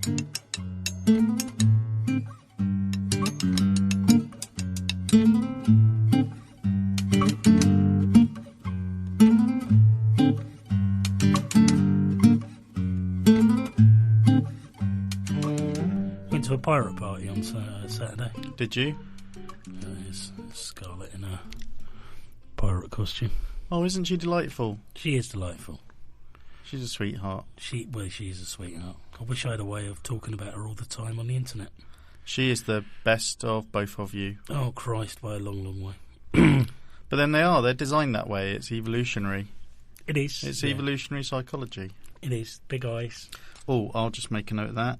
Went to a pirate party on Saturday. Did you? There's Scarlett in a pirate costume. Oh, isn't she delightful? She is delightful. She's a sweetheart. She's a sweetheart. I wish I had a way of talking about her all the time on the internet. She is the best of both of you. Oh, Christ, by a long, long way. But then they're designed that way. It's evolutionary. It is. It's evolutionary psychology. It is. Big eyes. Oh, I'll just make a note of that.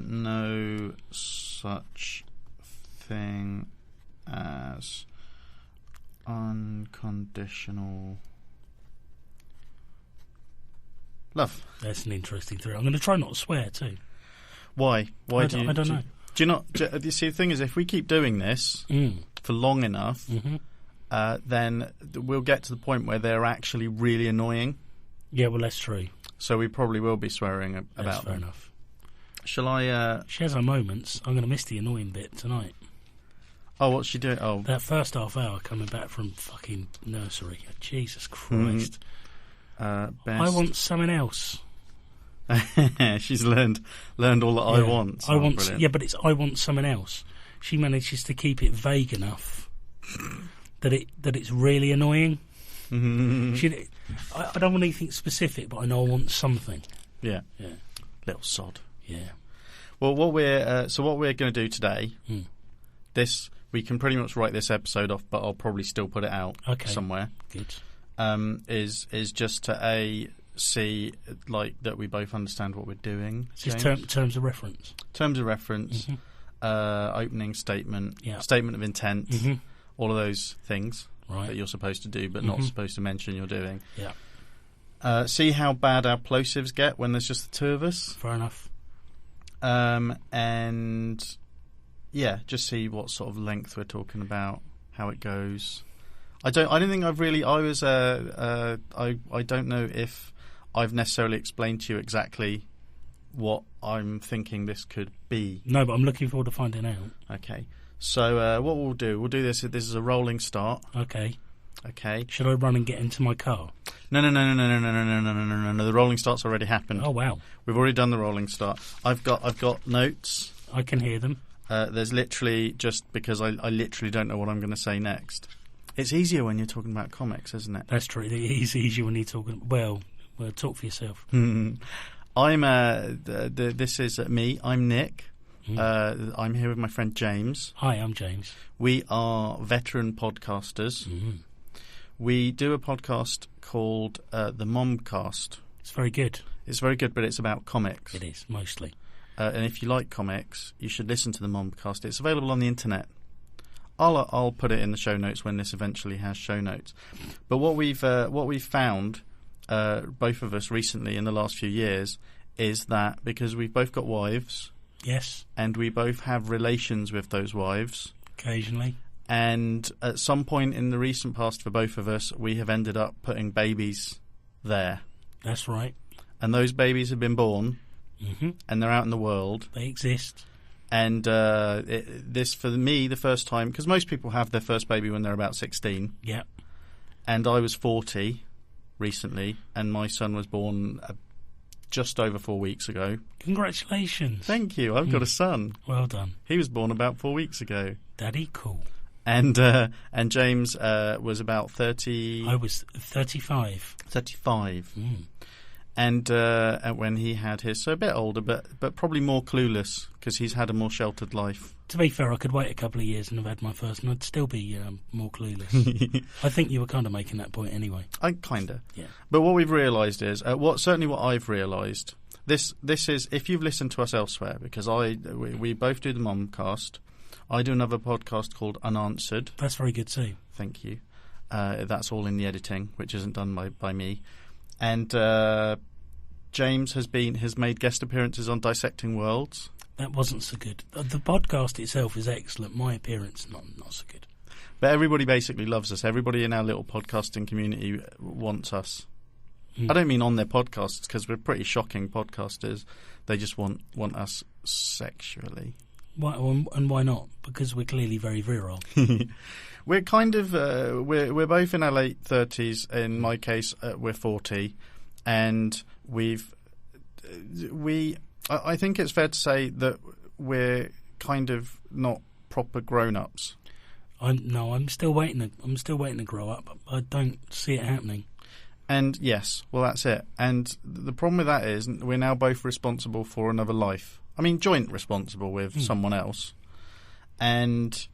No such thing as unconditional love. That's an interesting theory. I'm going to try not to swear too. Why? I don't know. Do you not? You see, the thing is, if we keep doing this for long enough, then we'll get to the point where they're actually really annoying. Yeah, well, that's true. So we probably will be swearing about them. That's fair enough. Shall I? She has her moments. I'm going to miss the annoying bit tonight. Oh, what's she doing? Oh, that first half hour coming back from fucking nursery. Jesus Christ. Best. I want something else. She's learned all that I want. I want, brilliant. yeah, but it's I want something else. She manages to keep it vague enough that it's really annoying. I don't want anything specific, but I know I want something. Yeah. Little sod. Yeah. Well, what we're going to do today, this we can pretty much write this episode off, but I'll probably still put it out somewhere. Good. Is just to see like that we both understand what we're doing. Just terms of reference. Terms of reference. Opening statement. Statement of intent. All of those things that you're supposed to do, but not supposed to mention you're doing. Yeah. See how bad our plosives get when there's just the two of us. Fair enough. And yeah, just see what sort of length we're talking about, how it goes. I don't think I've really. I was. I don't know if I've necessarily explained to you exactly what I'm thinking this could be. No, but I'm looking forward to finding out. Okay. So what we'll do this. This is a rolling start. Okay. Okay. Should I run and get into my car? No. The rolling start's already happened. Oh wow. We've already done the rolling start. I've got notes. I can hear them. There's literally just because I literally don't know what I'm going to say next. It's easier when you're talking about comics, isn't it? That's true. It is easier when you're talking. Well, talk for yourself. I'm. This is me. I'm Nick. I'm here with my friend James. Hi, I'm James. We are veteran podcasters. We do a podcast called the Momcast. It's very good. It's very good, but it's about comics. It is mostly. And if you like comics, you should listen to the Momcast. It's available on the internet. I'll put it in the show notes when this eventually has show notes. But what we've found, both of us recently in the last few years, is that because we've both got wives, yes, and we both have relations with those wives, occasionally, and at some point in the recent past for both of us, we have ended up putting babies there. That's right. And those babies have been born, and they're out in the world. They exist. And this, for me, the first time, because most people have their first baby when they're about 16. Yeah. And I was 40 recently, and my son was born just over 4 weeks ago. Congratulations. Thank you. I've got a son. Well done. He was born about 4 weeks ago. Daddy, cool. And James was about 30... I was 35. 35. And when he had his, so a bit older, but probably more clueless because he's had a more sheltered life. To be fair, I could wait a couple of years and have had my first, and I'd still be more clueless. I think you were kind of making that point anyway. Kind of. Yeah. But what we've realised is, what I've realised, this is, if you've listened to us elsewhere, because we both do the Momcast. I do another podcast called Unanswered. That's very good too. Thank you. That's all in the editing, which isn't done by me. And James has made guest appearances on Dissecting Worlds. That wasn't so good. The podcast itself is excellent. My appearance, not so good. But everybody basically loves us. Everybody in our little podcasting community wants us. I don't mean on their podcasts, because we're pretty shocking podcasters. They just want us sexually. Why, and why not? Because we're clearly very virile. We're kind of we're both in our late 30s. In my case, we're 40, and I think it's fair to say that we're kind of not proper grown-ups. I'm still waiting. I'm still waiting to grow up. I don't see it happening. And yes, well, that's it. And the problem with that is we're now both responsible for another life. I mean, joint responsible with someone else. And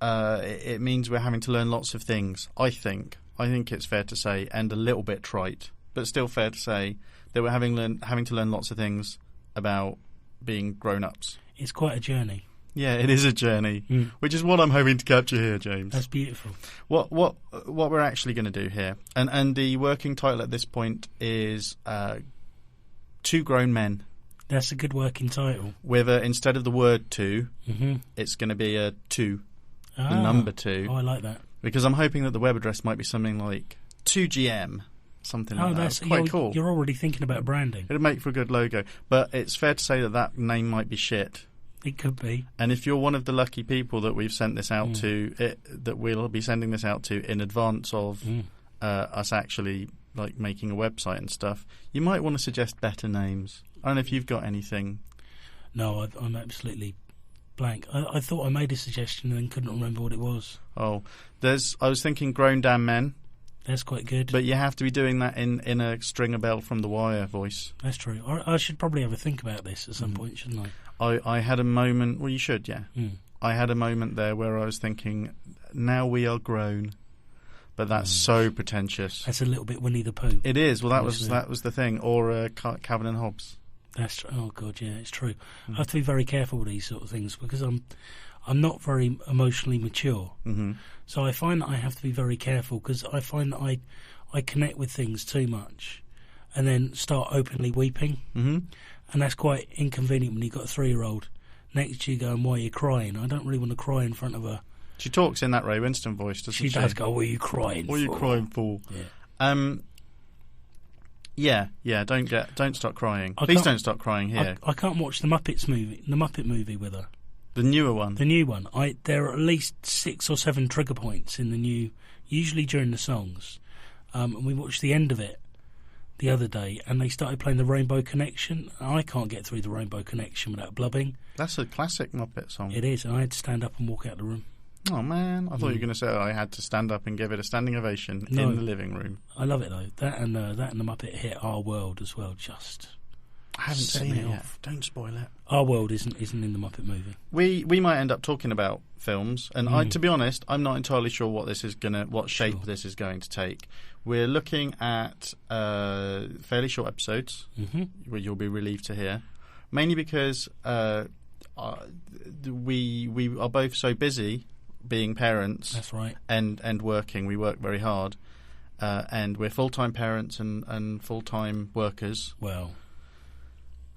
it means we're having to learn lots of things, I think. I think it's fair to say, and a little bit trite, but still fair to say, that we're having to learn lots of things about being grown-ups. It's quite a journey. Yeah, it is a journey, which is what I'm hoping to capture here, James. That's beautiful. What we're actually going to do here, and the working title at this point is Two Grown Men. That's a good working title. With instead of the word two, it's going to be a two, the number two. Oh, I like that. Because I'm hoping that the web address might be something like 2GM, something like that. That's quite cool. You're already thinking about branding. It'd make for a good logo, but it's fair to say that name might be shit. It could be. And if you're one of the lucky people that we've sent this out to, that we'll be sending this out to in advance of us actually like making a website and stuff, you might want to suggest better names. I don't know if you've got anything. No, I'm absolutely blank. I thought I made a suggestion and then couldn't remember what it was. Oh, I was thinking Grown Damn Men. That's quite good. But you have to be doing that in a Stringer Bell from The Wire voice. That's true. I should probably have a think about this at some point, shouldn't I? I had a moment... Well, you should, yeah. I had a moment there where I was thinking, now we are grown. But that's so pretentious. That's a little bit Winnie the Pooh. It is. Well, that was the thing. Or Calvin and Hobbes. That's true. Oh, God, yeah, it's true. I have to be very careful with these sort of things because I'm not very emotionally mature. So I find that I have to be very careful because I find that I connect with things too much and then start openly weeping. And that's quite inconvenient when you've got a 3-year-old next to you going, why are you crying? I don't really want to cry in front of her. She talks in that Ray Winston voice, doesn't she? She does go, what are you crying for? What are you crying for? Yeah. Yeah, don't start crying. Please don't start crying here. I can't watch the Muppet movie with her. The newer one? The new one. There are at least 6 or 7 trigger points in the new, usually during the songs. And we watched the end of it the other day, and they started playing the Rainbow Connection. I can't get through the Rainbow Connection without blubbing. That's a classic Muppet song. It is, and I had to stand up and walk out the room. Oh, man. I thought you were going to say I had to stand up and give it a standing ovation in the living room. I love it, though. That and the Muppet hit Our World as well, just... I haven't seen it yet. Don't spoil it. Our World isn't in the Muppet movie. We might end up talking about films, and to be honest, I'm not entirely sure what shape this is going to take. We're looking at fairly short episodes, which you'll be relieved to hear, mainly because we are both so busy being parents. That's right, and working. We work very hard, and we're full-time parents and full-time workers. Well.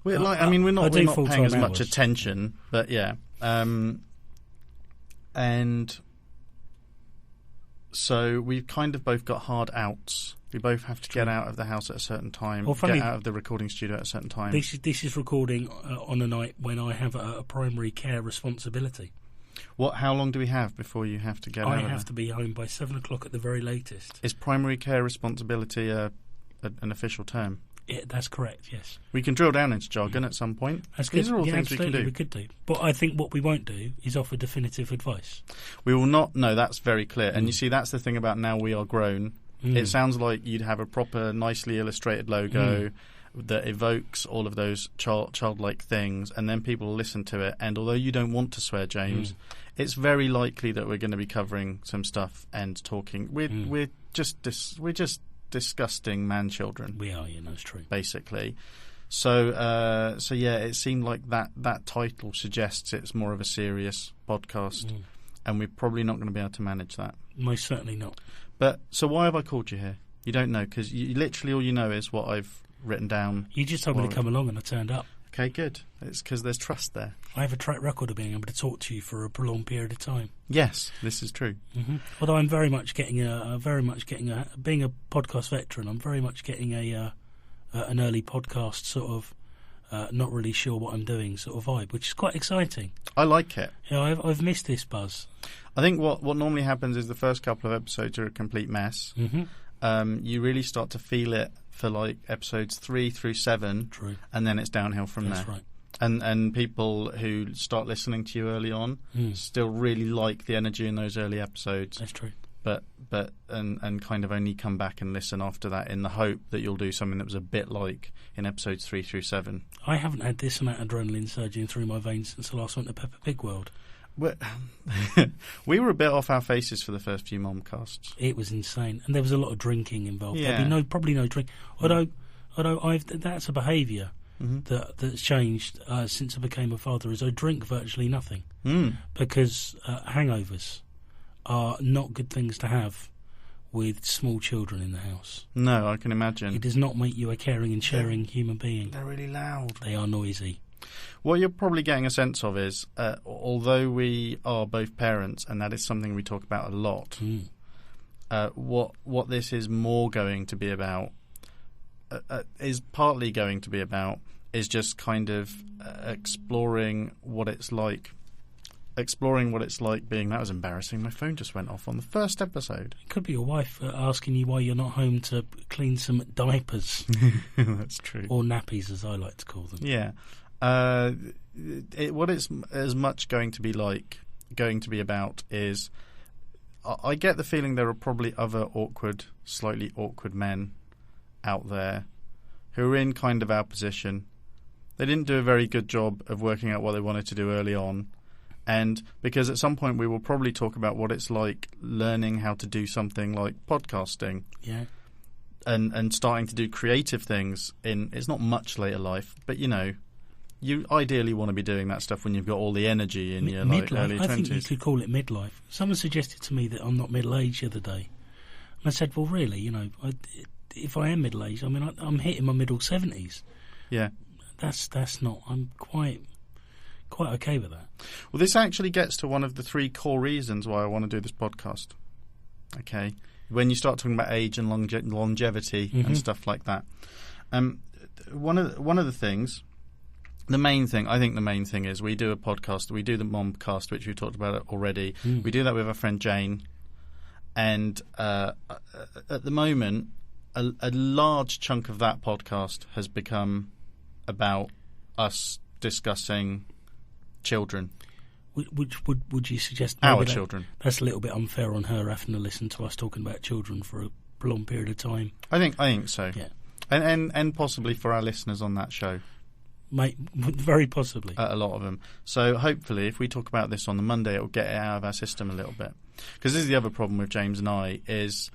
We're not paying as much attention, but yeah. And so we've kind of both got hard outs. We both have to get out of the house at a certain time, get out of the recording studio at a certain time. This is recording on a night when I have a primary care responsibility. How long do we have before you have to get out of there? I have to be home by 7 o'clock at the very latest. Is primary care responsibility an official term? That's correct, yes. We can drill down into jargon at some point. These are all things we can do. We could do. But I think what we won't do is offer definitive advice. We will not. No, that's very clear. And you see, that's the thing about Now We Are Grown. It sounds like you'd have a proper, nicely illustrated logo that evokes all of those childlike things, and then people listen to it. And although you don't want to swear, James, it's very likely that we're going to be covering some stuff and talking. We're just disgusting man-children. We are, that's true. Basically. So yeah, it seemed like that title suggests it's more of a serious podcast, and we're probably not going to be able to manage that. Most certainly not. But, so why have I called you here? You don't know, because literally all you know is what I've written down. You just told me to come along and I turned up. Okay, good. It's because there's trust there. I have a track record of being able to talk to you for a prolonged period of time. Yes, this is true. Mm-hmm. Although I'm being a podcast veteran, I'm very much getting an early podcast sort of not really sure what I'm doing sort of vibe, which is quite exciting. I like it. I've missed this buzz. I think what normally happens is the first couple of episodes are a complete mess. Mm-hmm. You really start to feel it for like episodes 3 through 7. True. And then it's downhill from there. That's right. And people who start listening to you early on still really like the energy in those early episodes. That's true. But kind of only come back and listen after that in the hope that you'll do something that was a bit like in episodes 3 through 7. I haven't had this amount of adrenaline surging through my veins since I last went to Peppa Pig World. We were a bit off our faces for the first few Momcasts. It was insane, and there was a lot of drinking involved. Yeah. There'd be probably no drink. Although that's a behaviour that's changed since I became a father. Is I drink virtually nothing because hangovers are not good things to have with small children in the house. No, I can imagine. It does not make you a caring and sharing human being. They're really loud. They are noisy. What you're probably getting a sense of is, although we are both parents, and that is something we talk about a lot, what this is more going to be about, is partly going to be about, is just kind of exploring what it's like being... That was embarrassing. My phone just went off on the first episode. It could be your wife asking you why you're not home to clean some diapers. That's true. Or nappies, as I like to call them. Yeah. What it's as much going to be about is... I get the feeling there are probably other slightly awkward men out there who are in kind of our position. They didn't do a very good job of working out what they wanted to do early on. And because at some point we will probably talk about what it's like learning how to do something like podcasting. Yeah. And starting to do creative things it's not much later life, but you ideally want to be doing that stuff when you've got all the energy in your early 20s. I think you could call it midlife. Someone suggested to me that I'm not middle-aged the other day. And I said, well, really, if I am middle-aged, I mean, I'm hitting my middle 70s. Yeah. That's not... I'm quite okay with that. Well, this actually gets to one of the 3 core reasons why I want to do this podcast. Okay? When you start talking about age and longevity and stuff like that. One of the things... The main thing is we do a podcast. We do the Momcast, which we've talked about already. We do that with our friend Jane. And at the moment, a large chunk of that podcast has become about us discussing children. Would you suggest our children? That's a little bit unfair on her having to listen to us talking about children for a long period of time. I think so. Yeah, and possibly for our listeners on that show. Very possibly. A lot of them. So hopefully if we talk about this on the Monday, it will get it out of our system a little bit. Because this is the other problem with James and I is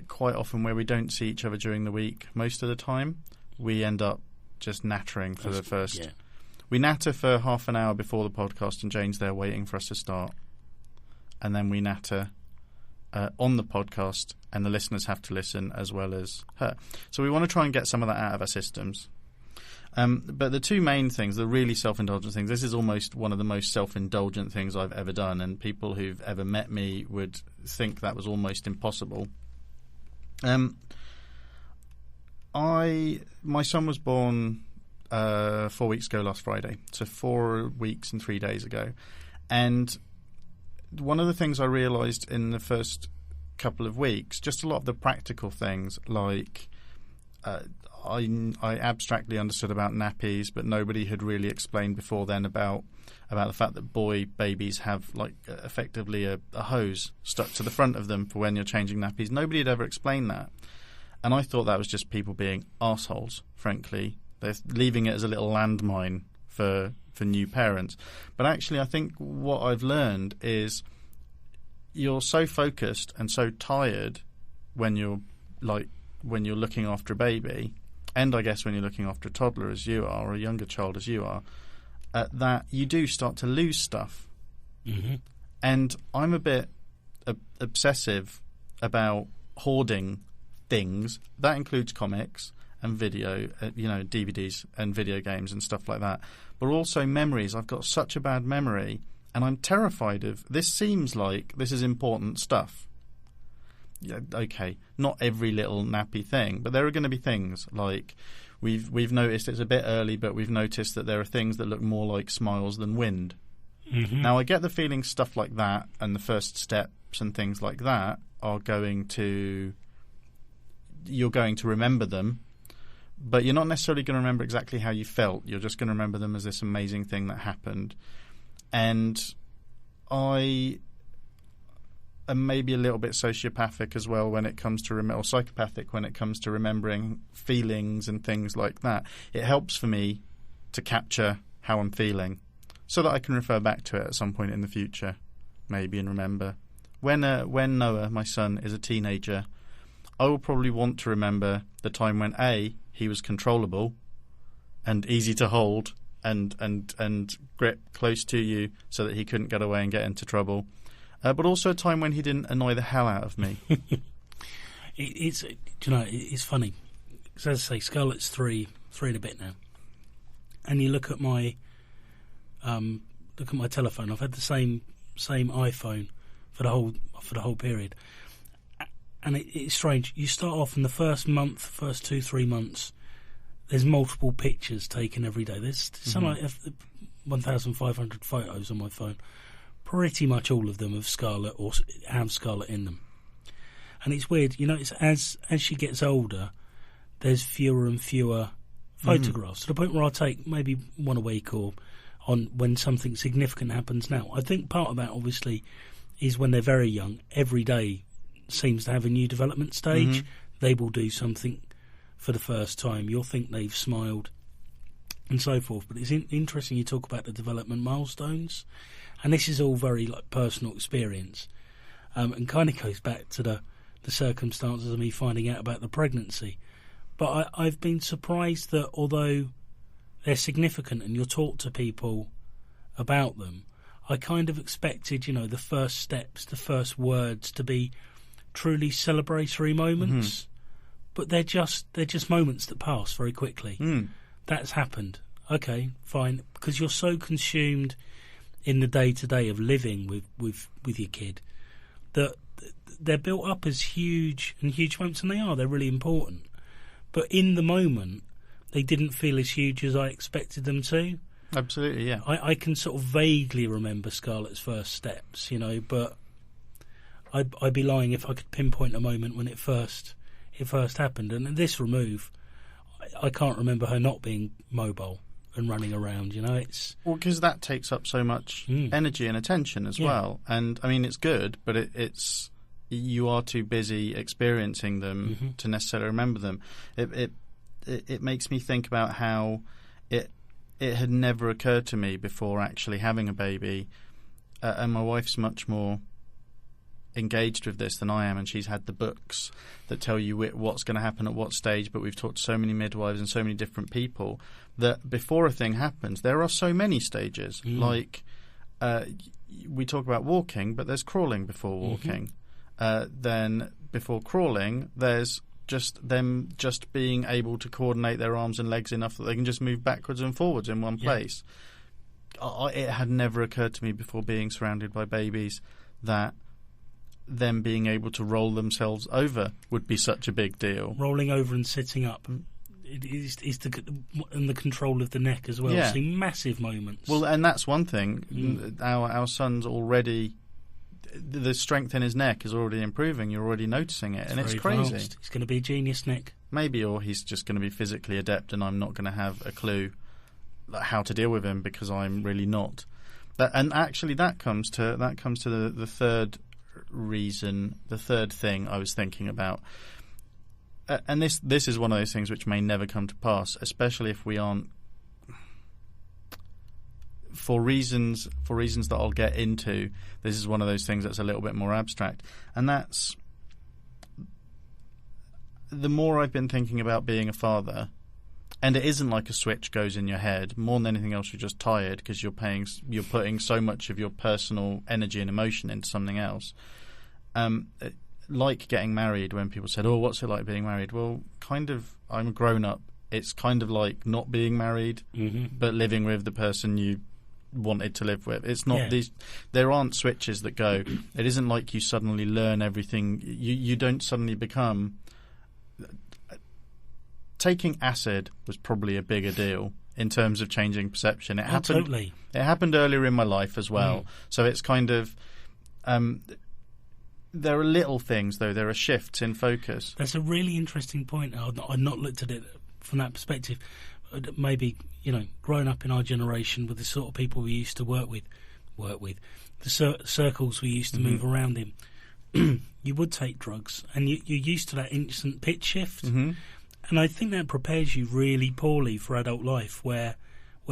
quite often where we don't see each other during the week, most of the time, we end up just nattering for the first... Yeah. We natter for half an hour before the podcast and Jane's there waiting for us to start. And then we natter on the podcast and the listeners have to listen as well as her. So we want to try and get some of that out of our systems. But the 2 main things, the really self-indulgent things, this is almost one of the most self-indulgent things I've ever done, and people who've ever met me would think that was almost impossible. My son was born 4 weeks ago last Friday, so 4 weeks and 3 days ago. And one of the things I realised in the first couple of weeks, just a lot of the practical things like... I abstractly understood about nappies, but nobody had really explained before then about the fact that boy babies have effectively a hose stuck to the front of them for when you're changing nappies. Nobody had ever explained that, and I thought that was just people being arseholes. Frankly, they're leaving it as a little landmine for new parents. But actually, I think what I've learned is you're so focused and so tired when you're looking after a baby. And I guess when you're looking after a toddler as you are, or a younger child as you are, that you do start to lose stuff. Mm-hmm. And I'm a bit obsessive about hoarding things. That includes comics, and video, DVDs and video games and stuff like that, but also memories. I've got such a bad memory, and I'm terrified of this. Seems like this is important stuff. Yeah, okay, not every little nappy thing, but there are going to be things like we've noticed it's a bit early, but we've noticed that there are things that look more like smiles than wind. Mm-hmm. Now, I get the feeling stuff like that and the first steps and things like that are you're going to remember them, but you're not necessarily going to remember exactly how you felt. You're just going to remember them as this amazing thing that happened. And I am maybe a little bit sociopathic as well when it comes to or psychopathic when it comes to remembering feelings and things like that. It helps for me to capture how I'm feeling so that I can refer back to it at some point in the future, maybe, and remember. When Noah, my son, is a teenager, I will probably want to remember the time when he was controllable and easy to hold and grip close to you so that he couldn't get away and get into trouble, but also a time when he didn't annoy the hell out of me. It's funny. So as I say, Scarlett's three and a bit now, and you look at my telephone. I've had the same iPhone for the whole period. And it's strange. You start off in the first 2-3 months, there's multiple pictures taken every day. There's something like 1,500 photos on my phone. Pretty much all of them of Scarlett or have Scarlett in them. And it's weird. It's as she gets older, there's fewer and fewer photographs, to the point where I'll take maybe one a week or on when something significant happens now. I think part of that, obviously, is when they're very young. Every day seems to have a new development stage. They will do something for the first time. You'll think they've smiled and so forth. But it's interesting you talk about the development milestones, and this is all very like personal experience, and kind of goes back to the circumstances of me finding out about the pregnancy. But I've been surprised that although they're significant and you're taught to people about them, I kind of expected, the first steps, the first words to be truly celebratory moments, but they're just moments that pass very quickly. That's happened. Okay, fine, because you're so consumed in the day-to-day of living with your kid that they're built up as huge moments, and they're really important. But in the moment, they didn't feel as huge as I expected them to. Absolutely, yeah. I can sort of vaguely remember Scarlett's first steps, but I'd be lying if I could pinpoint a moment when it first happened. And in this remove, I can't remember her not being mobile and running around. It's because that takes up so much energy and attention as well. And I mean, it's good, but it's you are too busy experiencing them to necessarily remember them. It makes me think about how it had never occurred to me before actually having a baby, and my wife's much more engaged with this than I am, and she's had the books that tell you what's going to happen at what stage, but we've talked to so many midwives and so many different people that before a thing happens there are so many stages. Like we talk about walking, but there's crawling before walking. Then before crawling there's just them just being able to coordinate their arms and legs enough that they can just move backwards and forwards in one place. It had never occurred to me before being surrounded by babies that them being able to roll themselves over would be such a big deal. Rolling over and sitting up is the control of the neck as well. Yeah. See massive moments. Well, and that's one thing. Our son's already, the strength in his neck is already improving. You're already noticing it, and it's crazy. Advanced. He's going to be a genius, Nick. Maybe, or he's just going to be physically adept, and I'm not going to have a clue how to deal with him because I'm really not. And actually, that comes to the third reason, the third thing I was thinking about. And this is one of those things which may never come to pass, especially if we aren't, for reasons that I'll get into. This is one of those things that's a little bit more abstract, and that's the more I've been thinking about being a father, and it isn't like a switch goes in your head. More than anything else, you're just tired because you're putting so much of your personal energy and emotion into something else. like getting married, when people said, "Oh, what's it like being married?" Well, kind of. I'm a grown up. It's kind of like not being married, but living with the person you wanted to live with. It's not these. There aren't switches that go. It isn't like you suddenly learn everything. You don't suddenly become. Taking acid was probably a bigger deal in terms of changing perception. It happened. Totally. It happened earlier in my life as well. So it's kind of. There are little things, though. There are shifts in focus. That's a really interesting point. I've not looked at it from that perspective. Maybe, growing up in our generation with the sort of people we used to work with, the circles we used to move around in, you would take drugs, and you're used to that instant pitch shift. And I think that prepares you really poorly for adult life, where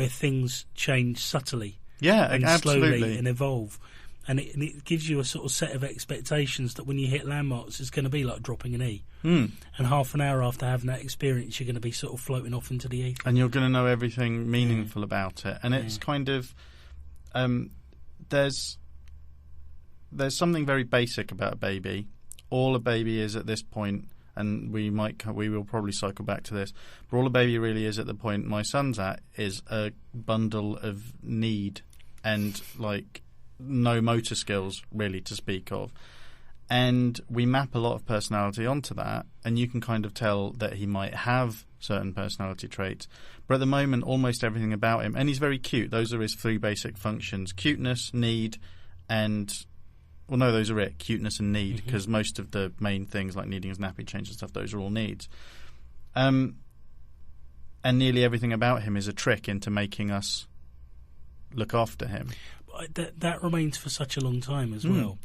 things change subtly, and absolutely. slowly and evolve. And it gives you a sort of set of expectations that when you hit landmarks, it's going to be like dropping an E. And half an hour after having that experience, you're going to be sort of floating off into the ether. And you're going to know everything meaningful about it. And it's kind of... there's something very basic about a baby. All a baby is at this point, and we will probably cycle back to this, but all a baby really is at the point my son's at is a bundle of need and, like... no motor skills really to speak of, and we map a lot of personality onto that, and you can kind of tell that he might have certain personality traits, but at the moment almost everything about him, and he's very cute, those are his 3 basic functions: cuteness, need, and those are it, cuteness and need, because most of the main things like needing his nappy change and stuff, those are all needs, and nearly everything about him is a trick into making us look after him. That remains for such a long time as well,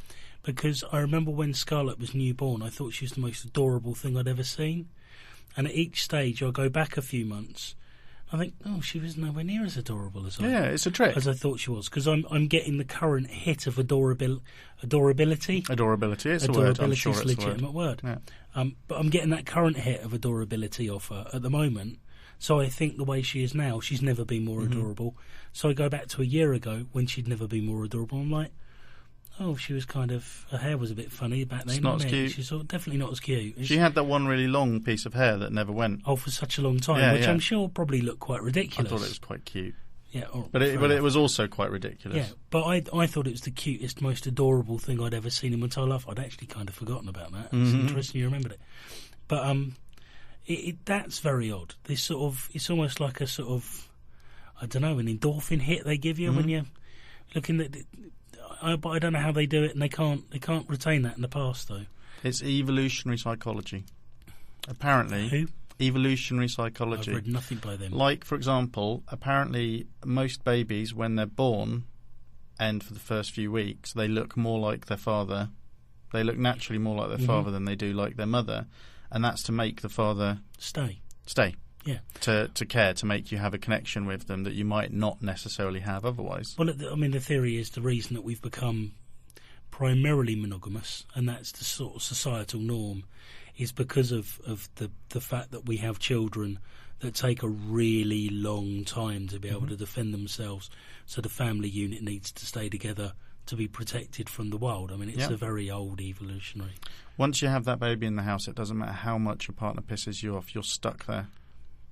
because I remember when Scarlett was newborn, I thought she was the most adorable thing I'd ever seen, and at each stage I'll go back a few months, I think, oh, she was nowhere near as adorable as it's a trick, as I thought she was, because I'm getting the current hit of adorability. Adorability, it's a word. I'm sure it's a legitimate word. Yeah. But I'm getting that current hit of adorability off her at the moment. So I think the way she is now, she's never been more adorable. So I go back to a year ago when she'd never been more adorable. I'm like, oh, she was kind of... her hair was a bit funny back then. It's not as cute. She's definitely not as cute. She had that one really long piece of hair that never went. Oh, for such a long time, which I'm sure probably looked quite ridiculous. I thought it was quite cute. Yeah, but it was also quite ridiculous. Yeah, but I thought it was the cutest, most adorable thing I'd ever seen in my entire life. I'd actually kind of forgotten about that. It's interesting you remembered it. But... that's very odd. This sort of, it's almost like a sort of, I don't know, an endorphin hit they give you when you're looking at. But I don't know how they do it, and they can't retain that in the past though. It's evolutionary psychology. Apparently, Who? Evolutionary psychology. I've read nothing by them. Like, for example, apparently most babies when they're born, and for the first few weeks, they look more like their father. They look naturally more like their father than they do like their mother. And that's to make the father stay. Yeah. To care, to make you have a connection with them that you might not necessarily have otherwise. Well, I mean, the theory is the reason that we've become primarily monogamous, and that's the sort of societal norm, is because of the fact that we have children that take a really long time to be able to defend themselves. So the family unit needs to stay together to be protected from the wild. I mean, it's a very old evolutionary. Once you have that baby in the house, it doesn't matter how much your partner pisses you off, you're stuck there.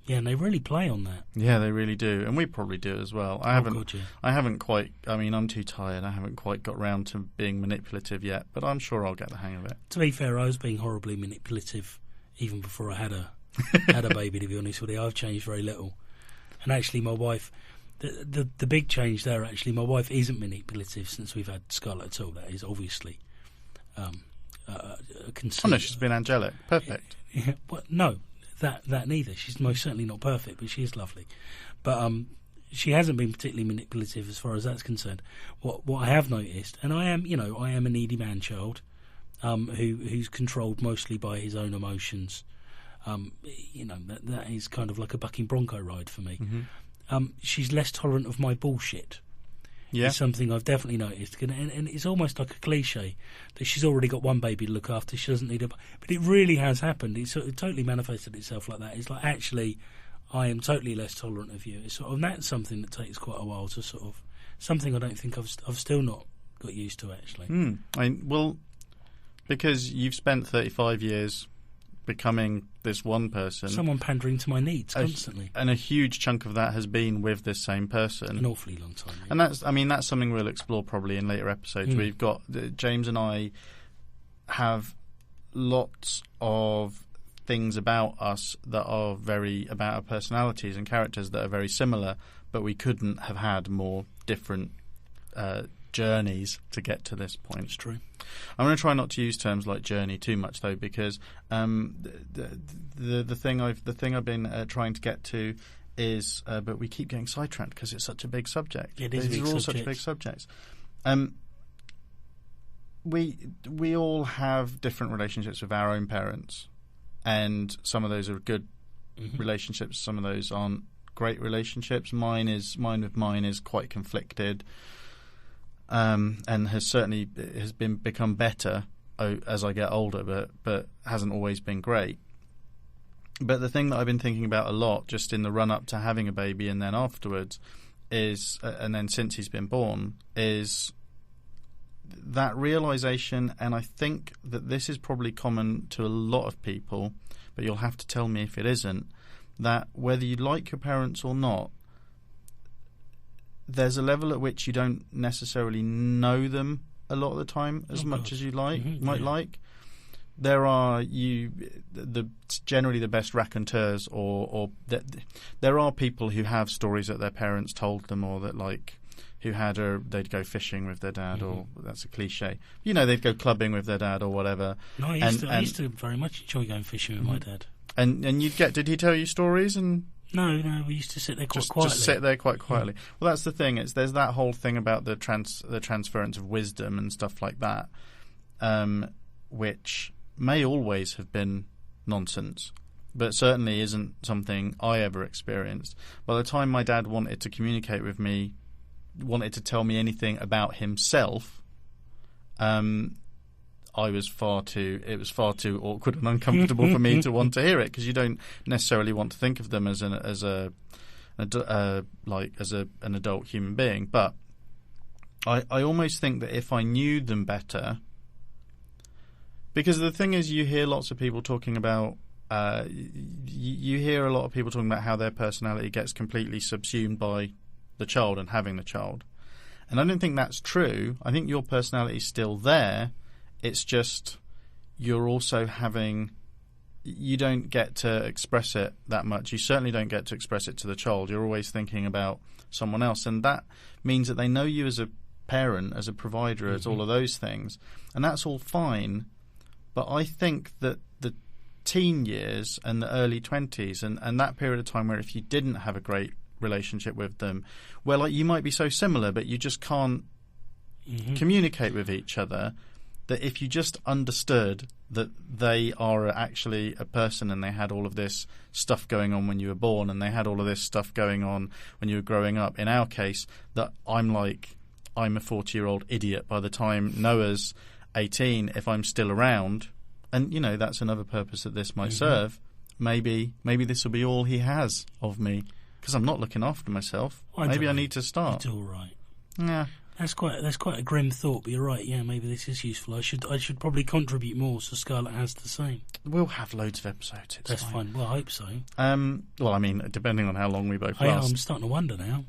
Yeah, and they really play on that. Yeah, they really do, and we probably do as well. I haven't quite. I mean, I'm too tired. I haven't quite got round to being manipulative yet, but I'm sure I'll get the hang of it. To be fair, I was being horribly manipulative even before I had a baby. To be honest with you, I've changed very little, and actually, my wife. The big change there, actually, my wife isn't manipulative since we've had Scarlett at all. That is obviously conceit. Oh no, she's been angelic, perfect. Yeah, well, no, that neither. She's most certainly not perfect, but she is lovely. But she hasn't been particularly manipulative as far as that's concerned. What I have noticed, and I am a needy man-child who's controlled mostly by his own emotions. That is kind of like a bucking bronco ride for me. She's less tolerant of my bullshit. Yeah, it's something I've definitely noticed, and it's almost like a cliche that she's already got one baby to look after. She doesn't need a, but it really has happened. It totally manifested itself like that. It's like, actually, I am totally less tolerant of you. It's sort of, and that's something that takes quite a while to sort of, something I don't think I've still not got used to actually. because you've spent 35 years becoming this one person. Someone pandering to my needs constantly. And a huge chunk of that has been with this same person. An awfully long time. Yeah. And that's something we'll explore probably in later episodes. We've got, James and I have lots of things about us that are about our personalities and characters that are very similar, but we couldn't have had more different journeys to get to this point. It's true. I'm going to try not to use terms like journey too much though, because the thing I've been trying to get to is, but we keep getting sidetracked because it's such a big subject. It is a big These are all subject. such big subjects. We all have different relationships with our own parents, and some of those are good relationships. Some of those aren't great relationships. Mine with mine is quite conflicted. And has become better as I get older, but hasn't always been great. But the thing that I've been thinking about a lot, just in the run up to having a baby and then afterwards, is and then since he's been born, is that realization. And I think that this is probably common to a lot of people, but you'll have to tell me if it isn't. That whether you like your parents or not, there's a level at which you don't necessarily know them a lot of the time as much as you might like. There are generally the best raconteurs, or there are people who have stories that their parents told them, or that they'd go fishing with their dad, or that's a cliche. They'd go clubbing with their dad or whatever. No, I used to very much enjoy going fishing with my dad. And did he tell you stories and? No, we used to sit there quite quietly. Just sit there quite quietly. Well, that's the thing. There's that whole thing about the transference of wisdom and stuff like that, which may always have been nonsense, but certainly isn't something I ever experienced. By the time my dad wanted to communicate with me, wanted to tell me anything about himself, it was far too awkward and uncomfortable for me to want to hear it, because you don't necessarily want to think of them as an adult human being. But I almost think that if I knew them better, because the thing is, you hear lots of people talking about you hear a lot of people talking about how their personality gets completely subsumed by the child and having the child, and I don't think that's true. I think your personality is still there. It's just you're also you don't get to express it that much. You certainly don't get to express it to the child. You're always thinking about someone else, and that means that they know you as a parent, as a provider, as all of those things, and that's all fine. But I think that the teen years and the early 20s and that period of time where if you didn't have a great relationship with them, where you might be so similar but you just can't communicate with each other, that if you just understood that they are actually a person and they had all of this stuff going on when you were born and they had all of this stuff going on when you were growing up. In our case, that I'm a 40-year-old idiot by the time Noah's 18, if I'm still around, and that's another purpose that this might serve. Maybe this will be all he has of me, because I'm not looking after myself. Maybe I need to start. It's all right. Yeah. That's quite a grim thought, but you're right. Yeah, maybe this is useful. I should probably contribute more so Scarlett has the same. We'll have loads of episodes. That's fine. Well, I hope so. Well, I mean, depending on how long we both last. I'm starting to wonder now.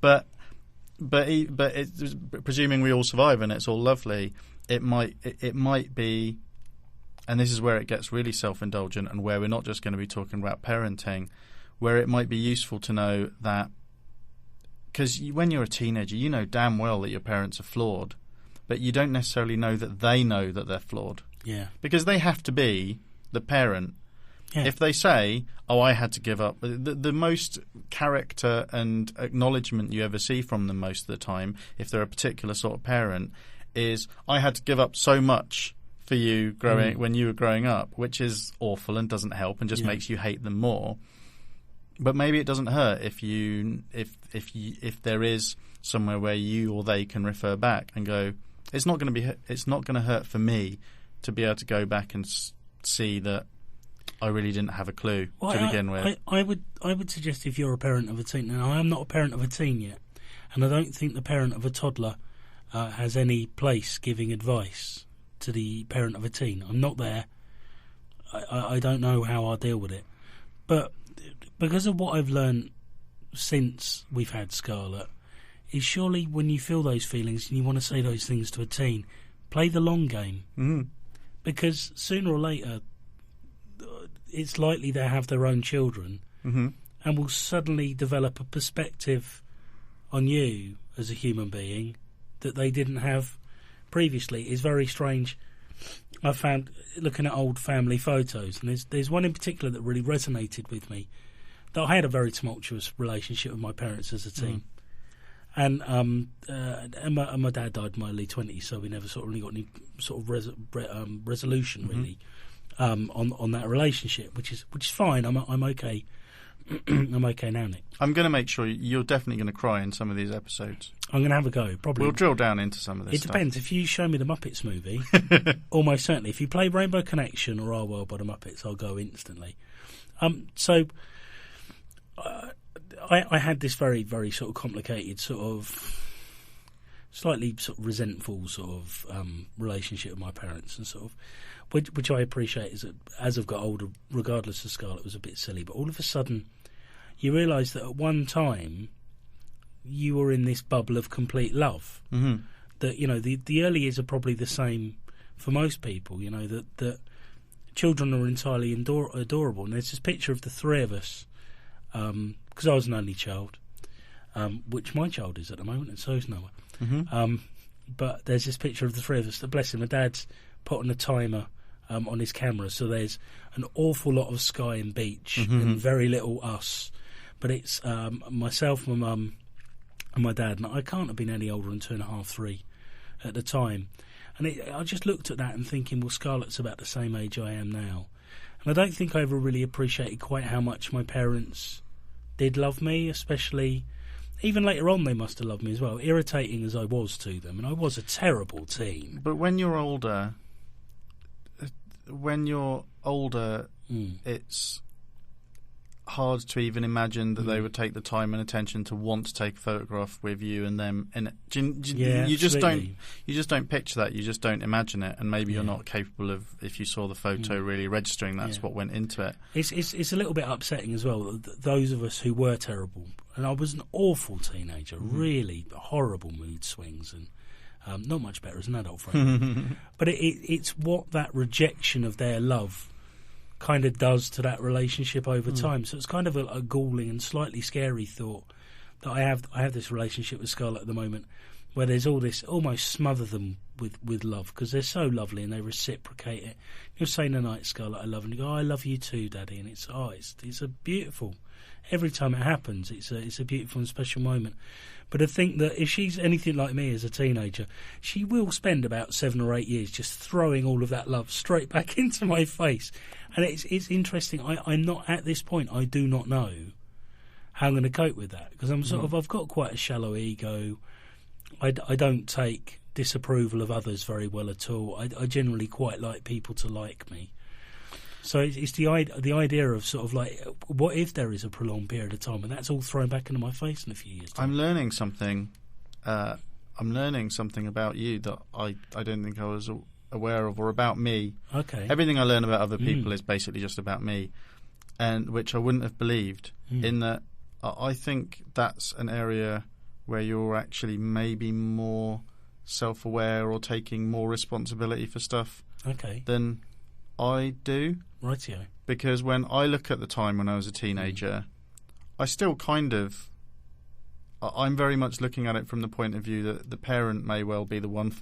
but it's, presuming we all survive and it's all lovely, it might be, and this is where it gets really self-indulgent and where we're not just going to be talking about parenting, where it might be useful to know that. Because when you're a teenager, you know damn well that your parents are flawed, but you don't necessarily know that they're flawed. Yeah. Because they have to be the parent. Yeah. If they say, I had to give up, the most character and acknowledgement you ever see from them most of the time, if they're a particular sort of parent, is, I had to give up so much for you when you were growing up, which is awful and doesn't help and just makes you hate them more. But maybe it doesn't hurt if there is somewhere where you or they can refer back and go, it's not going to hurt for me to be able to go back and see that I really didn't have a clue to begin with. I would suggest, if you're a parent of a teen, and I am not a parent of a teen yet, and I don't think the parent of a toddler has any place giving advice to the parent of a teen. I'm not there. I don't know how I'll deal with it. But because of what I've learned since we've had Scarlett, is surely when you feel those feelings and you want to say those things to a teen, play the long game. Mm. Because sooner or later, it's likely they'll have their own children and will suddenly develop a perspective on you as a human being that they didn't have previously. It's very strange. I found, looking at old family photos, and there's one in particular that really resonated with me, that I had a very tumultuous relationship with my parents as a teen. And my dad died in my early 20s, so we never sort of really got any sort of resolution really on that relationship, which is fine. I'm okay. I'm okay now, Nick. I'm going to make sure you're definitely going to cry in some of these episodes. I'm going to have a go. Probably. We'll drill down into some of this. It depends. If you show me the Muppets movie, almost certainly. If you play Rainbow Connection or Our World by the Muppets, I'll go instantly. So I had this very, very sort of complicated, sort of slightly sort of resentful sort of relationship with my parents, and sort of which I appreciate is that as I've got older, regardless of Scarlett, was a bit silly. But all of a sudden, you realise that at one time you were in this bubble of complete love. Mm-hmm. That, you know, the early years are probably the same for most people. You know, that children are entirely adorable. And there's this picture of the three of us, because I was an only child, which my child is at the moment, and so is Noah. Mm-hmm. But there's this picture of the three of us. That, bless him, my dad's put on a timer on his camera, so there's an awful lot of sky and beach and very little us. But it's myself, my mum, and my dad, and I can't have been any older than 2.5, 3 at the time. And I just looked at that and thinking, well, Scarlett's about the same age I am now. And I don't think I ever really appreciated quite how much my parents did love me, especially even later on they must have loved me as well, irritating as I was to them. And I was a terrible teen. But when you're older, it's hard to even imagine that they would take the time and attention to want to take a photograph with you and them. And you just don't picture that. You just don't imagine it. And maybe you're not capable of, if you saw the photo, really registering that's what went into it. It's a little bit upsetting as well. Those of us who were terrible, and I was an awful teenager, really horrible mood swings, and not much better as an adult, frankly. But it's what that rejection of their love kind of does to that relationship over time. So it's kind of a galling and slightly scary thought that I have this relationship with Scarlett at the moment, where there's all this, almost smother them with love, because they're so lovely and they reciprocate it. You're saying tonight, Scarlett, I love, and you go, oh, I love you too, Daddy, and it's a beautiful. Every time it happens, it's a beautiful and special moment. But I think that if she's anything like me as a teenager, she will spend about 7 or 8 years just throwing all of that love straight back into my face. And it's interesting. I'm not at this point. I do not know how I'm going to cope with that, because I'm sort of, I've got quite a shallow ego. I don't take disapproval of others very well at all. I generally quite like people to like me. So it's the idea of sort of like, what if there is a prolonged period of time and that's all thrown back into my face in a few years' time? I'm learning something. I'm learning something about you that I don't think I was aware of, or about me. Okay. Everything I learn about other people is basically just about me, and which I wouldn't have believed. In that, I think that's an area where you're actually maybe more self-aware or taking more responsibility for stuff. Okay. Than I do. Rightio. Because when I look at the time when I was a teenager, I still kind of, I'm very much looking at it from the point of view that the parent may well be the one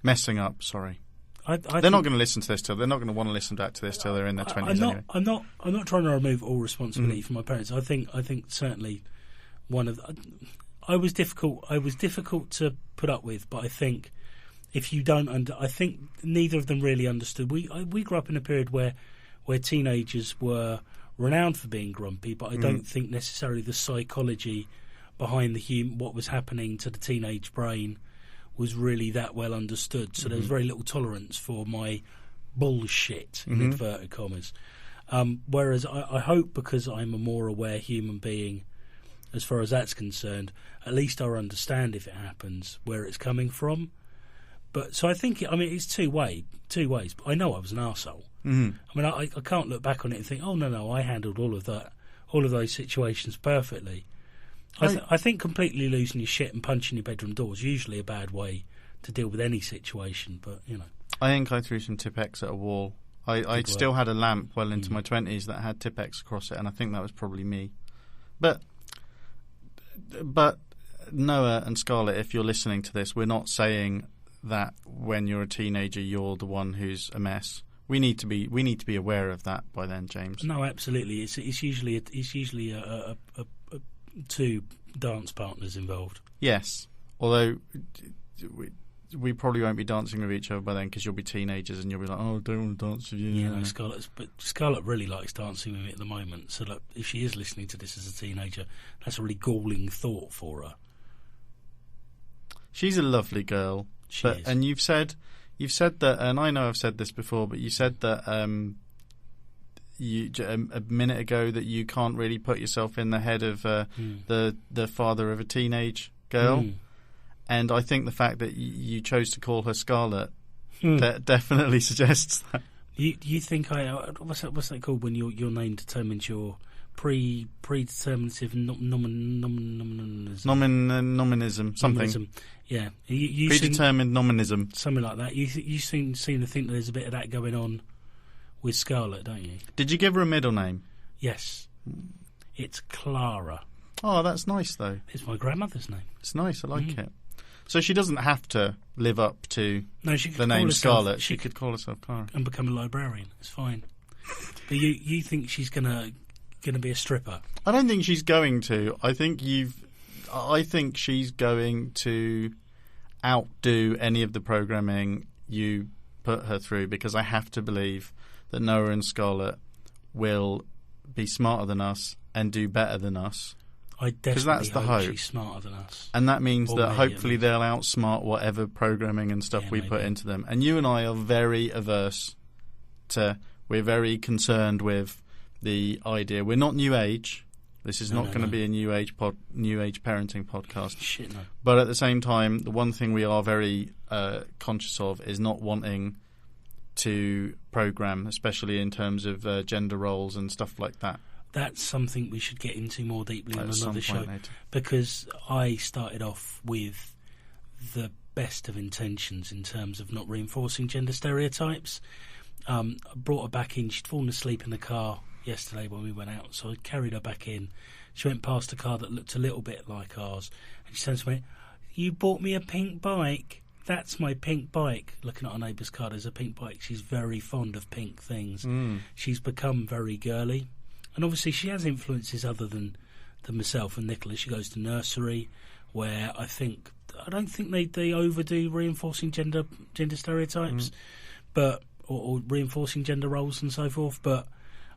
messing up. Sorry, they're not going to listen to this till they're not going to want to listen back to this till they're in their 20s. Anyway. I'm not trying to remove all responsibility from my parents. I think certainly one of I was difficult to put up with, but I think. If you don't, I think neither of them really understood. We grew up in a period where teenagers were renowned for being grumpy, but I don't think necessarily the psychology behind what was happening to the teenage brain was really that well understood. So there was very little tolerance for my bullshit, in inverted commas. Whereas I hope, because I'm a more aware human being, as far as that's concerned, at least I understand if it happens where it's coming from. But so I think it's two ways. But I know I was an arsehole. Mm-hmm. I mean, I can't look back on it and think, oh no, I handled all of those situations perfectly. I think completely losing your shit and punching your bedroom door is usually a bad way to deal with any situation. But I think I threw some Tipp-Ex at a wall. I still had a lamp well into my 20s that had Tipp-Ex across it, and I think that was probably me. But Noah and Scarlett, if you're listening to this, we're not saying that when you're a teenager you're the one who's a mess. We need to be aware of that by then, James. No, absolutely. It's usually a two dance partners involved. Yes, although we probably won't be dancing with each other by then because you'll be teenagers and you'll be like, oh, I don't want to dance with you. Yeah, no, Scarlett really likes dancing with me at the moment. So look, if she is listening to this as a teenager, that's a really galling thought for her. She's a lovely girl. She is. And you've said that, and I know I've said this before, but you said that a minute ago that you can't really put yourself in the head of the father of a teenage girl. And I think the fact that you chose to call her Scarlett that definitely suggests that. You think what's that called when your name determines your predeterminative Nominism, something. Nominism. Yeah, you predetermined nominism, something like that. You seem to think that there's a bit of that going on with Scarlett, don't you? Did you give her a middle name? Yes, it's Clara. Oh, that's nice though. It's my grandmother's name. It's nice. I like it. So she doesn't have to live up to the name Scarlett. She could call herself Clara and become a librarian. It's fine. But you think she's gonna be a stripper? I don't think she's going to. I think she's going to outdo any of the programming you put her through, because I have to believe that Noah and Scarlett will be smarter than us and do better than us. I definitely hope hope she's smarter than us. And that means that hopefully they'll outsmart whatever programming and stuff we put into them. And you and I are very averse to, we're very concerned with the idea. We're not New Age. This is not going to be a New Age parenting podcast. Shit, no. But at the same time, the one thing we are very conscious of is not wanting to program, especially in terms of gender roles and stuff like that. That's something we should get into more deeply on another show, later. Because I started off with the best of intentions in terms of not reinforcing gender stereotypes. I brought her back in. She'd fallen asleep in the car yesterday when we went out, so I carried her back in. She went past a car that looked a little bit like ours, and she turns to me, "You bought me a pink bike." That's my pink bike. Looking at our neighbour's car, there's a pink bike. She's very fond of pink things. She's become very girly. And obviously she has influences other than myself and Nicola. She goes to nursery, where I don't think they overdo reinforcing gender stereotypes, but or reinforcing gender roles and so forth. But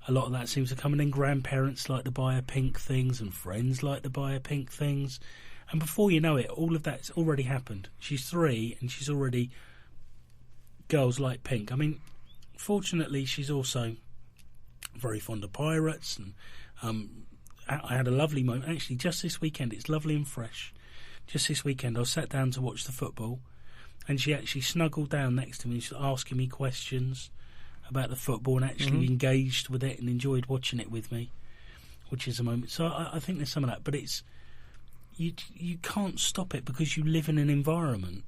a lot of that seems to come in. And grandparents like to buy her pink things, and friends like to buy her pink things. And before you know it, all of that's already happened. She's 3, and she's already girls like pink. I mean, fortunately, she's also very fond of pirates, and I had a lovely moment actually just this weekend. It's lovely and fresh. Just this weekend I sat down to watch the football, and she actually snuggled down next to me. She was asking me questions about the football and actually engaged with it and enjoyed watching it with me, which is a moment. So I think there's some of that, but it's you can't stop it, because you live in an environment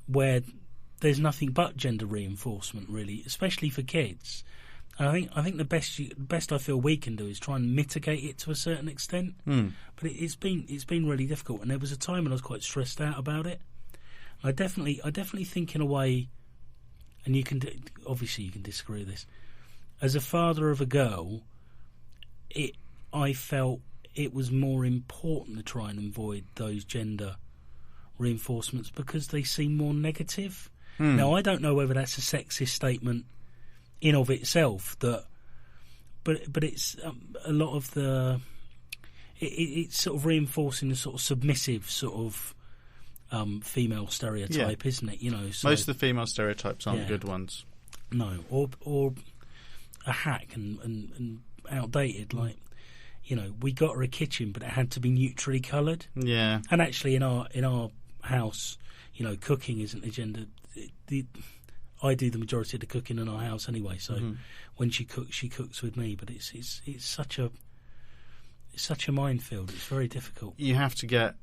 where there's nothing but gender reinforcement, really, especially for kids. And I think the best I feel we can do is try and mitigate it to a certain extent. But it's been really difficult, and there was a time when I was quite stressed out about it. I definitely think in a way, and obviously you can disagree with this. As a father of a girl, I felt it was more important to try and avoid those gender reinforcements because they seem more negative. Now I don't know whether that's a sexist statement in of itself, but it's a lot of it's sort of reinforcing the sort of submissive sort of female stereotype, isn't it? So, most of the female stereotypes aren't good ones. No, or a hack and outdated. Like, we got her a kitchen, but it had to be neutrally coloured. Yeah, and actually in our house, cooking isn't agenda. I do the majority of the cooking in our house anyway. So when she cooks with me. But it's such a minefield. It's very difficult. You have to get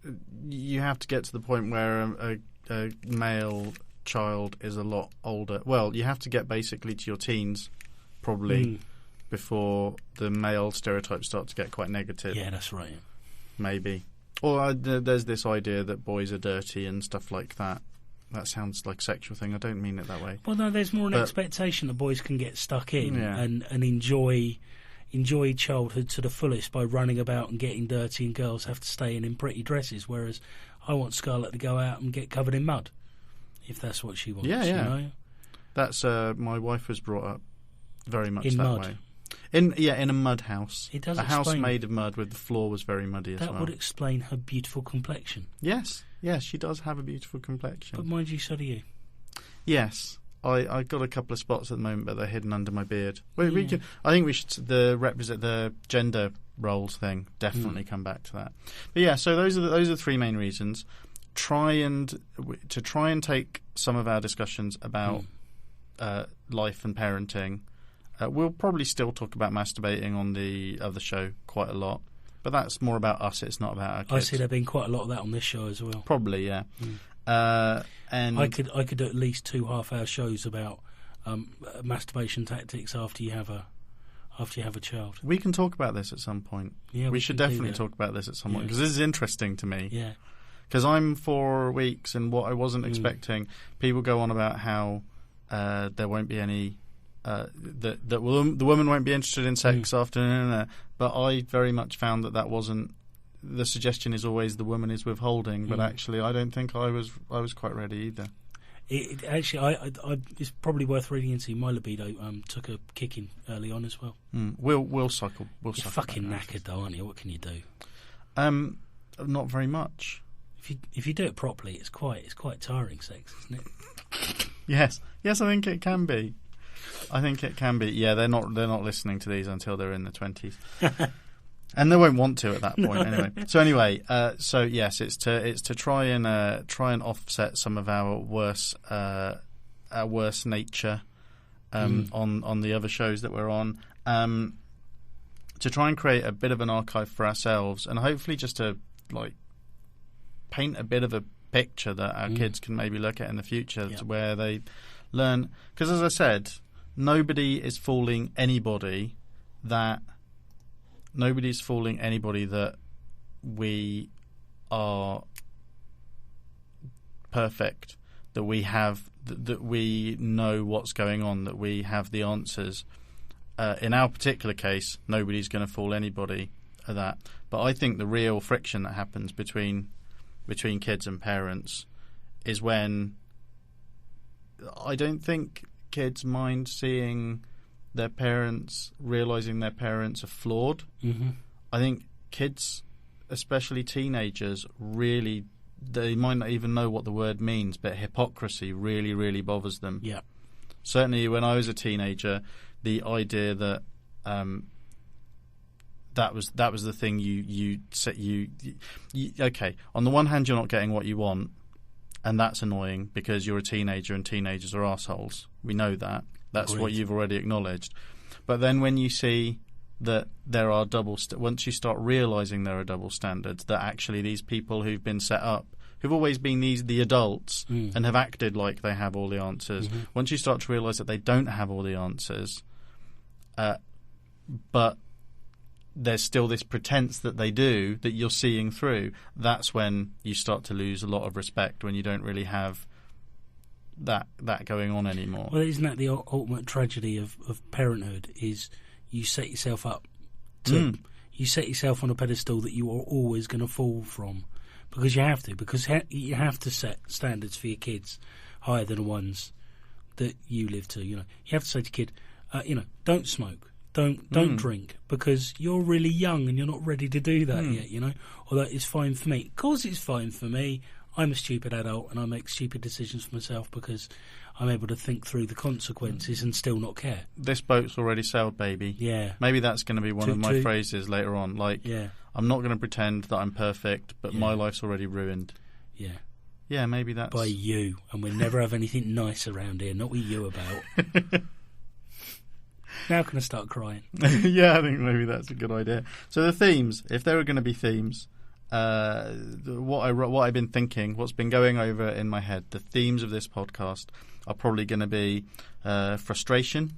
to the point where a male child is a lot older. Well, you have to get basically to your teens, probably, before the male stereotypes start to get quite negative. Yeah, that's right. Maybe. Or there's this idea that boys are dirty and stuff like that. That sounds like a sexual thing. I don't mean it that way. Well, no, there's more an expectation that boys can get stuck in and enjoy childhood to the fullest by running about and getting dirty, and girls have to stay in pretty dresses, whereas I want Scarlett to go out and get covered in mud, if that's what she wants. Yeah. That's my wife was brought up very much in that mud. way. In a mud house. It does a explain, house made of mud with the floor was very muddy as well. That would explain her beautiful complexion. Yes, she does have a beautiful complexion. But mind you, so do you. Yes. I got a couple of spots at the moment, but they're hidden under my beard. I think we should the gender roles thing. Definitely come back to that. But yeah, so those are the three main reasons. Try and take some of our discussions about life and parenting. We'll probably still talk about masturbating on the other show quite a lot, but that's more about us. It's not about our kids. I see there being quite a lot of that on this show as well. Probably, yeah. And I could do at least 2 half-hour shows about masturbation tactics after you have a child. We can talk about this at some point. Yeah, we should definitely talk about this at some point, because this is interesting to me. Yeah. Because I'm 4 weeks, and what I wasn't expecting, people go on about how there won't be any. The woman won't be interested in sex after, but I very much found that wasn't. The suggestion is always the woman is withholding, but actually I don't think I was quite ready either. It's probably worth reading into. My libido took a kicking early on as well. We'll cycle. You're fucking knackered though, aren't you? What can you do? Not very much. If you do it properly, it's quite tiring sex, isn't it? Yes, I think it can be. Yeah, they're not listening to these until they're in their 20s. And they won't want to at that point anyway. So yes, it's to try and offset some of our worse nature on the other shows that we're on, to try and create a bit of an archive for ourselves, and hopefully just to paint a bit of a picture that our kids can maybe look at in the future, to where they learn. Because as I said, nobody is fooling anybody that we are perfect, that we have, that we know what's going on, that we have the answers. In our particular case, nobody's going to fool anybody at that. But I think the real friction that happens between kids and parents is when I don't think kids mind seeing their parents, realising their parents are flawed. I think kids, especially teenagers, really, they might not even know what the word means, but hypocrisy really, really bothers them. Yeah. Certainly when I was a teenager, the idea that that was the thing you okay, on the one hand you're not getting what you want, and that's annoying because you're a teenager and teenagers are arseholes. We know that. That's what you've already acknowledged. But then when you see that there are once you start realising there are double standards, that actually these people who've been set up, who've always been the adults and have acted like they have all the answers, once you start to realise that they don't have all the answers, but there's still this pretense that they do, that you're seeing through, that's when you start to lose a lot of respect, when you don't really have that going on anymore. Well, isn't that the ultimate tragedy of parenthood, is you set yourself up to you set yourself on a pedestal that you are always going to fall from, because you have to set standards for your kids higher than the ones that you live to. You have to say to your kid, don't smoke, don't drink, because you're really young and you're not ready to do that yet. Or that is fine for me. Of course it's fine for me. I'm a stupid adult and I make stupid decisions for myself because I'm able to think through the consequences and still not care. This boat's already sailed, baby. Yeah. Maybe that's going to be one of my phrases later on. I'm not going to pretend that I'm perfect, but my life's already ruined. Yeah. Yeah, maybe that's... By you, and we'll never have anything nice around here, not with you about. Now can I start crying? Yeah, I think maybe that's a good idea. So the themes, if there were going to be themes, what I've been thinking, what's been going over in my head, the themes of this podcast are probably going to be frustration,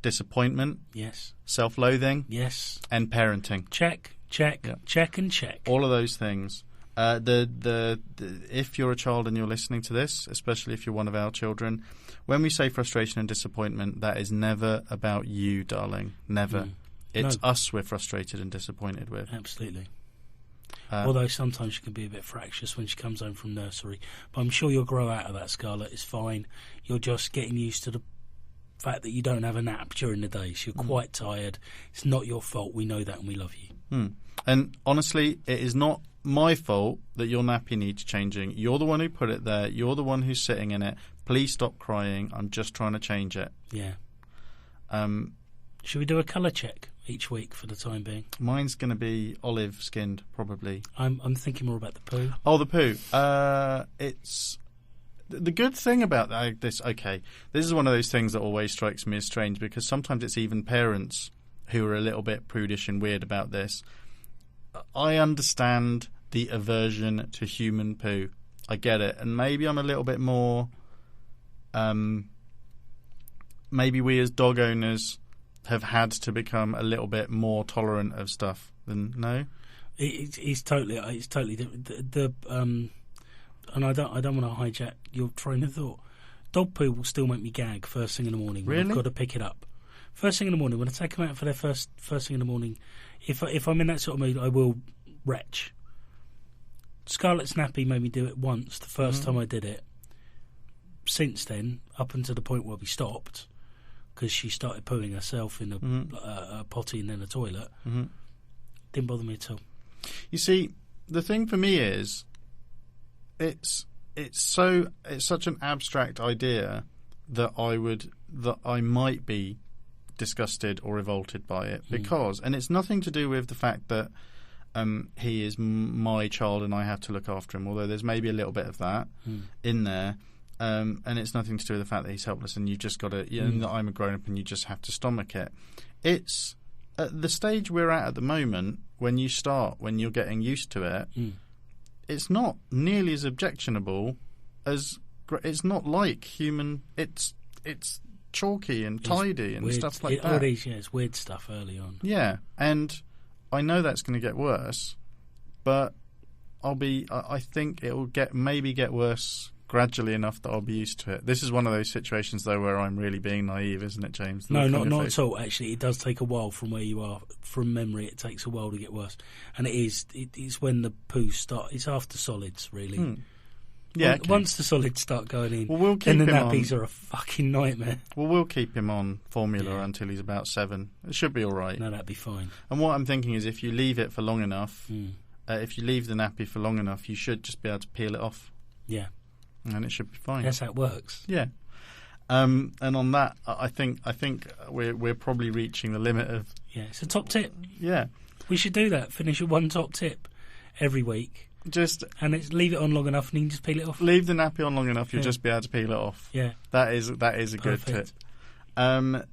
disappointment, yes, self-loathing, yes, and parenting. Check, and check. All of those things. If you're a child and you're listening to this, especially if you're one of our children, when we say frustration and disappointment, that is never about you, darling. Never. It's us we're frustrated and disappointed with. Absolutely. Although sometimes she can be a bit fractious when she comes home from nursery. But I'm sure you'll grow out of that, Scarlett. It's fine. You're just getting used to the fact that you don't have a nap during the day. So you're quite tired. It's not your fault. We know that and we love you. And honestly, it is not my fault that your nappy needs changing. You're the one who put it there. You're the one who's sitting in it. Please stop crying. I'm just trying to change it. Yeah. Should we do a colour check each week for the time being? Mine's going to be olive-skinned, probably. I'm thinking more about the poo. Oh, the poo. It's... The good thing about this, okay, this is one of those things that always strikes me as strange, because sometimes it's even parents who are a little bit prudish and weird about this. I understand the aversion to human poo. I get it. And maybe I'm a little bit more... maybe we as dog owners have had to become a little bit more tolerant of stuff than... No? It's totally different. And I don't want to hijack your train of thought. Dog poo will still make me gag first thing in the morning. Really? I've got to pick it up. First thing in the morning, when I take them out for their first thing in the morning, if I'm in that sort of mood, I will retch. Scarlett's nappy made me do it once, the first time I did it. Since then, up until the point where we stopped, because she started pooing herself in a potty and then a toilet, didn't bother me at all. You see, the thing for me is, it's such an abstract idea that I might be disgusted or revolted by it, because, and it's nothing to do with the fact that he is my child and I have to look after him, although there's maybe a little bit of that in there, and it's nothing to do with the fact that he's helpless and you've just got to, that I'm a grown-up and you just have to stomach it. It's at the stage we're at the moment, when you're getting used to it, it's not nearly as objectionable as... It's not like human... It's chalky and tidy and weird, stuff like that. It's weird stuff early on. Yeah, and I know that's going to get worse, but I think it will maybe get worse gradually enough that I'll be used to it. This is one of those situations, though, where I'm really being naive, isn't it, James? No, not at all. Actually, it does take a while from where you are. From memory, it takes a while to get worse. And it's when the poo starts. It's after solids, really. Yeah. Okay. Once the solids start going in, we'll then the nappies are a fucking nightmare. Well, we'll keep him on formula until he's about 7. It should be all right. No, that'd be fine. And what I'm thinking is, if you leave it for long enough, if you leave the nappy for long enough, you should just be able to peel it off. Yeah. And it should be fine. That's how it works. Yeah. And on that, I think we're probably reaching the limit of... Yeah, it's a top tip. Yeah. We should do that. Finish with one top tip every week. And leave it on long enough and you can just peel it off. Leave the nappy on long enough, you'll just be able to peel it off. Yeah. That is a good tip. One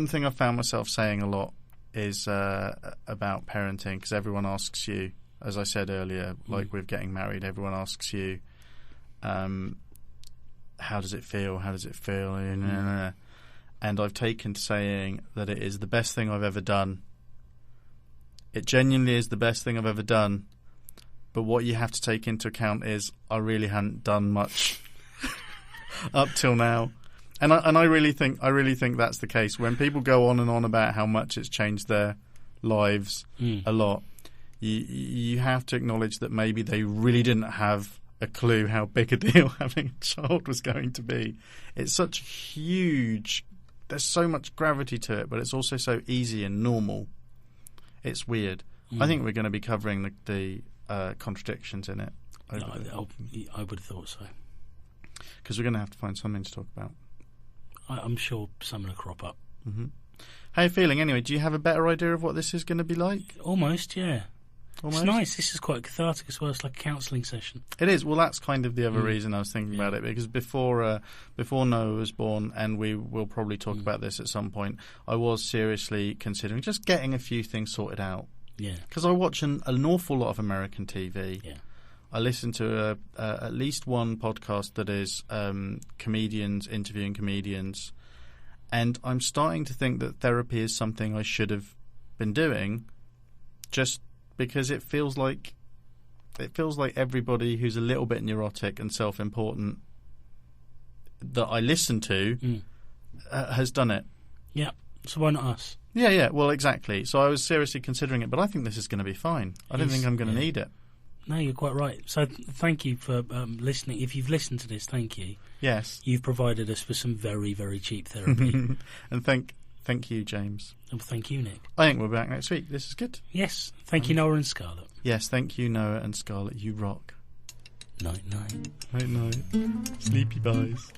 thing I've found myself saying a lot is about parenting, because everyone asks you, as I said earlier, like with getting married, everyone asks you, how does it feel? How does it feel? And I've taken to saying that it is the best thing I've ever done. It genuinely is the best thing I've ever done. But what you have to take into account is I really hadn't done much up till now. And I really think that's the case. When people go on and on about how much it's changed their lives a lot, you have to acknowledge that maybe they really didn't have a clue how big a deal having a child was going to be. It's such huge... There's so much gravity to it, but it's also so easy and normal. It's weird. I think we're going to be covering the contradictions in it. I would have thought so. Because we're going to have to find something to talk about. I'm sure something will crop up. How are you feeling anyway? Do you have a better idea of what this is going to be like? Almost, yeah. almost. It's nice. This is quite cathartic as well. It's like a counselling session. It is. Well, that's kind of the other reason I was thinking about it, because before Noah was born, and we will probably talk about this at some point, I was seriously considering just getting a few things sorted out. Yeah. Because I watch an awful lot of American TV. Yeah. I listen to at least one podcast that is comedians interviewing comedians, and I'm starting to think that therapy is something I should have been doing, just because it feels like everybody who's a little bit neurotic and self-important that I listen to has done it. Yeah. So why not us? Yeah. Well, exactly. So I was seriously considering it, but I think this is going to be fine. I don't think I'm going to need it. No, you're quite right. So thank you for listening. If you've listened to this, thank you. Yes. You've provided us with some very, very cheap therapy. And thank you, James. And thank you, Nick. I think we'll be back next week. This is good. Yes. Thank you, Noah and Scarlett. Yes, thank you, Noah and Scarlett. You rock. Night, night. Night, night. Sleepy buys.